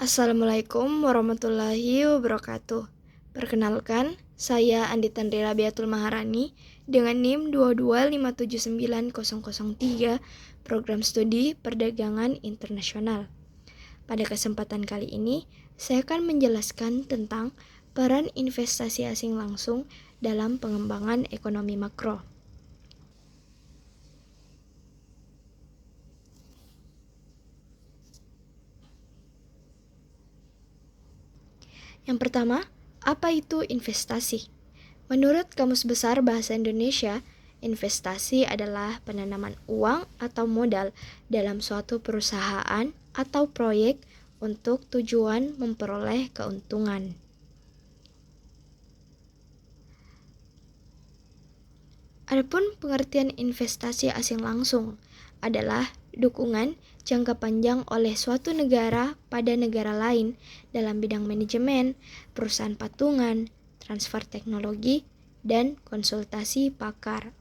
Assalamualaikum warahmatullahi wabarakatuh. Perkenalkan, saya Andi Tandri Rabiatul Maharani dengan NIM 225790003 Program Studi Perdagangan Internasional. Pada kesempatan kali ini, saya akan menjelaskan tentang peran investasi asing langsung dalam pengembangan ekonomi makro. Yang pertama, apa itu investasi? Menurut Kamus Besar Bahasa Indonesia, investasi adalah penanaman uang atau modal dalam suatu perusahaan atau proyek untuk tujuan memperoleh keuntungan. Adapun pengertian investasi asing langsung adalah dukungan jangka panjang oleh suatu negara pada negara lain dalam bidang manajemen, perusahaan patungan, transfer teknologi, dan konsultasi pakar.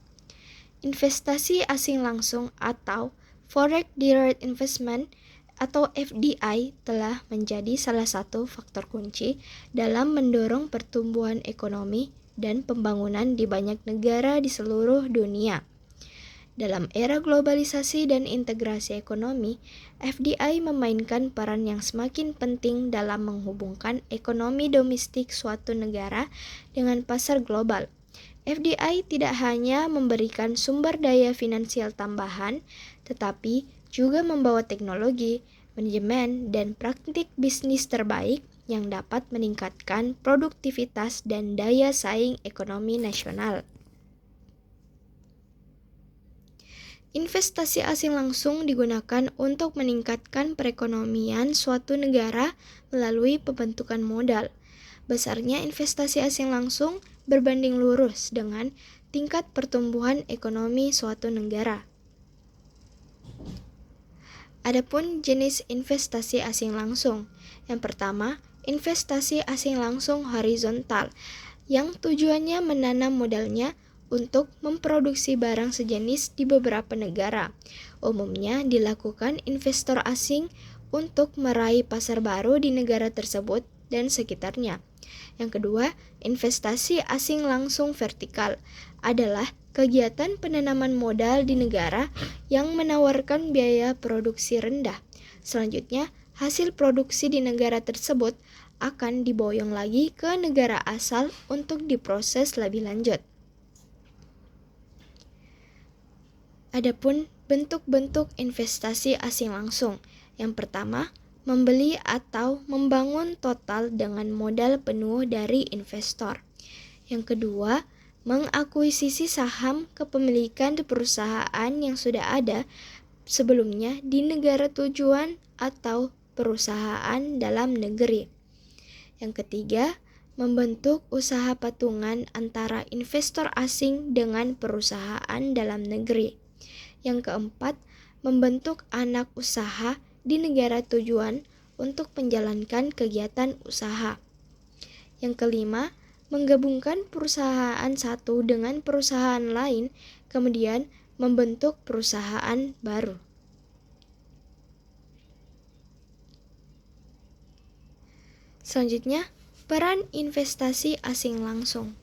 Investasi asing langsung atau Foreign Direct Investment atau FDI telah menjadi salah satu faktor kunci dalam mendorong pertumbuhan ekonomi dan pembangunan di banyak negara di seluruh dunia. Dalam era globalisasi dan integrasi ekonomi, FDI memainkan peran yang semakin penting dalam menghubungkan ekonomi domestik suatu negara dengan pasar global. FDI tidak hanya memberikan sumber daya finansial tambahan, tetapi juga membawa teknologi, manajemen, dan praktik bisnis terbaik yang dapat meningkatkan produktivitas dan daya saing ekonomi nasional. Investasi asing langsung digunakan untuk meningkatkan perekonomian suatu negara melalui pembentukan modal. Besarnya investasi asing langsung berbanding lurus dengan tingkat pertumbuhan ekonomi suatu negara. Adapun jenis investasi asing langsung. Yang pertama, investasi asing langsung horizontal, yang tujuannya menanam modalnya untuk memproduksi barang sejenis di beberapa negara. Umumnya dilakukan investor asing untuk meraih pasar baru di negara tersebut dan sekitarnya. Yang kedua, investasi asing langsung vertikal adalah kegiatan penanaman modal di negara yang menawarkan biaya produksi rendah. Selanjutnya, hasil produksi di negara tersebut akan diboyong lagi ke negara asal untuk diproses lebih lanjut. Adapun bentuk-bentuk investasi asing langsung. Yang pertama, membeli atau membangun total dengan modal penuh dari investor. Yang kedua, mengakuisisi saham kepemilikan di perusahaan yang sudah ada sebelumnya di negara tujuan atau perusahaan dalam negeri. Yang ketiga, membentuk usaha patungan antara investor asing dengan perusahaan dalam negeri. Yang keempat, membentuk anak usaha di negara tujuan untuk menjalankan kegiatan usaha. Yang kelima, menggabungkan perusahaan satu dengan perusahaan lain, kemudian membentuk perusahaan baru. Selanjutnya, peran investasi asing langsung.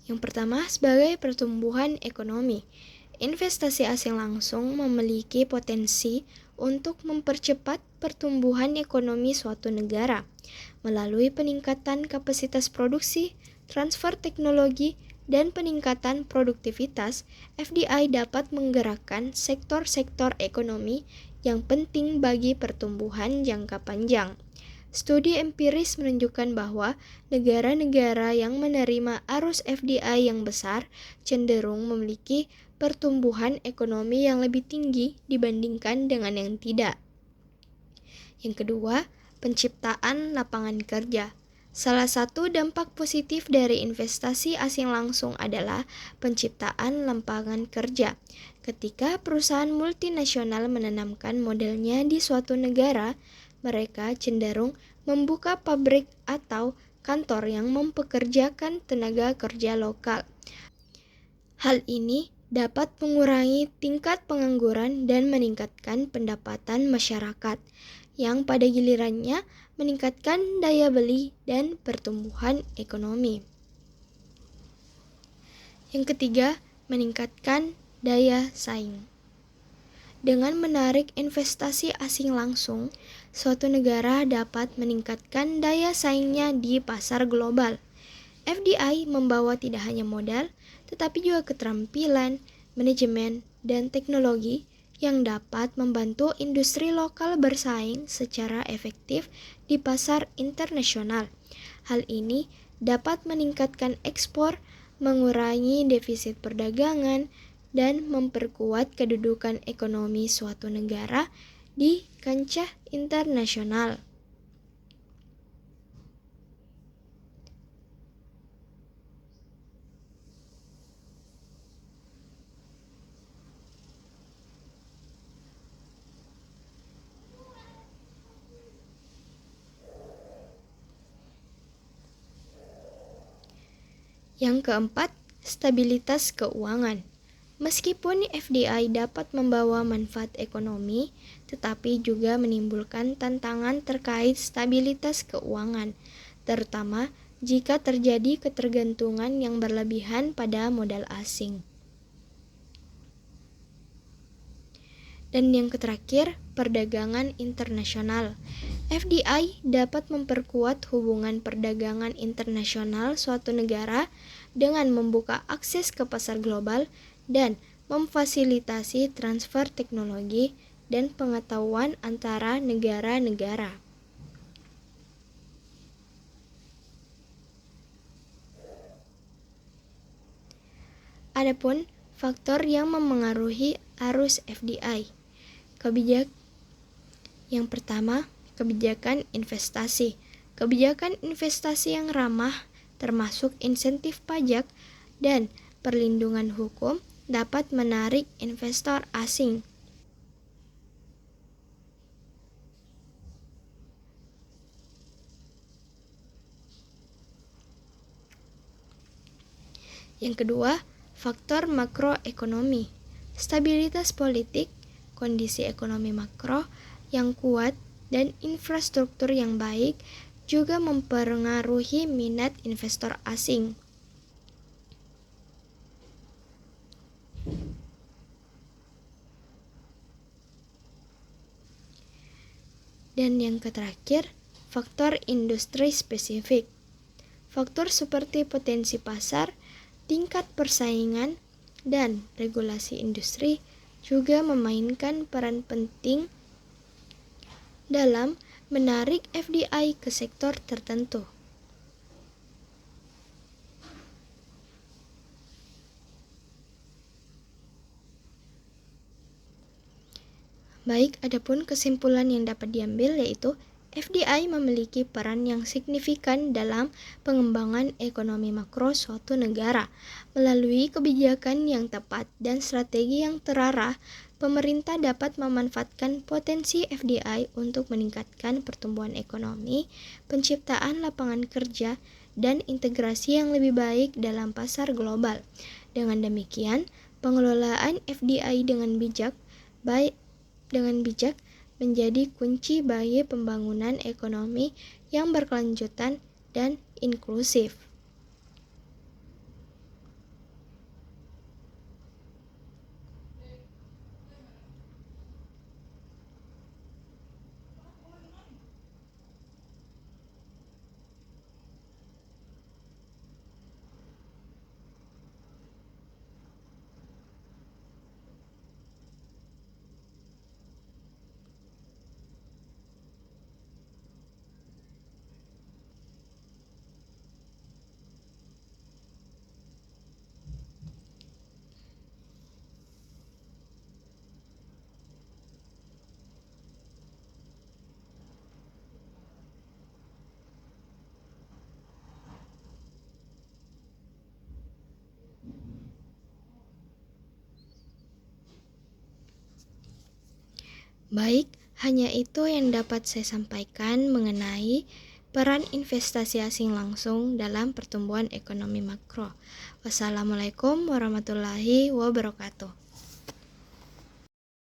Yang pertama, sebagai pertumbuhan ekonomi. Investasi asing langsung memiliki potensi untuk mempercepat pertumbuhan ekonomi suatu negara melalui peningkatan kapasitas produksi, transfer teknologi, dan peningkatan produktivitas. FDI dapat menggerakkan sektor-sektor ekonomi yang penting bagi pertumbuhan jangka panjang. Studi empiris menunjukkan bahwa negara-negara yang menerima arus FDI yang besar cenderung memiliki pertumbuhan ekonomi yang lebih tinggi dibandingkan dengan yang tidak. Yang kedua, penciptaan lapangan kerja. Salah satu dampak positif dari investasi asing langsung adalah penciptaan lapangan kerja. Ketika perusahaan multinasional menanamkan modalnya di suatu negara, mereka cenderung membuka pabrik atau kantor yang mempekerjakan tenaga kerja lokal. Hal ini dapat mengurangi tingkat pengangguran dan meningkatkan pendapatan masyarakat, yang pada gilirannya meningkatkan daya beli dan pertumbuhan ekonomi. Yang ketiga, meningkatkan daya saing. Dengan menarik investasi asing langsung, suatu negara dapat meningkatkan daya saingnya di pasar global. FDI membawa tidak hanya modal, tetapi juga keterampilan, manajemen, dan teknologi yang dapat membantu industri lokal bersaing secara efektif di pasar internasional. Hal ini dapat meningkatkan ekspor, mengurangi defisit perdagangan, dan memperkuat kedudukan ekonomi suatu negara di kancah internasional. Yang keempat, stabilitas keuangan. Meskipun FDI dapat membawa manfaat ekonomi, tetapi juga menimbulkan tantangan terkait stabilitas keuangan, terutama jika terjadi ketergantungan yang berlebihan pada modal asing. Dan yang terakhir, perdagangan internasional. FDI dapat memperkuat hubungan perdagangan internasional suatu negara dengan membuka akses ke pasar global dan memfasilitasi transfer teknologi dan pengetahuan antara negara-negara. Adapun faktor yang memengaruhi arus FDI. Yang pertama, kebijakan investasi. Kebijakan investasi yang ramah, termasuk insentif pajak dan perlindungan hukum, dapat menarik investor asing. Yang kedua, faktor makroekonomi. Stabilitas politik, kondisi ekonomi makro yang kuat, dan infrastruktur yang baik juga mempengaruhi minat investor asing. Dan yang terakhir, faktor industri spesifik. Faktor seperti potensi pasar, tingkat persaingan, dan regulasi industri juga memainkan peran penting dalam menarik FDI ke sektor tertentu. Baik, adapun kesimpulan yang dapat diambil yaitu FDI memiliki peran yang signifikan dalam pengembangan ekonomi makro suatu negara. Melalui kebijakan yang tepat dan strategi yang terarah, pemerintah dapat memanfaatkan potensi FDI untuk meningkatkan pertumbuhan ekonomi, penciptaan lapangan kerja, dan integrasi yang lebih baik dalam pasar global. Dengan demikian, pengelolaan FDI dengan bijak menjadi kunci bagi pembangunan ekonomi yang berkelanjutan dan inklusif. Baik, hanya itu yang dapat saya sampaikan mengenai peran investasi asing langsung dalam pertumbuhan ekonomi makro. Wassalamualaikum warahmatullahi wabarakatuh.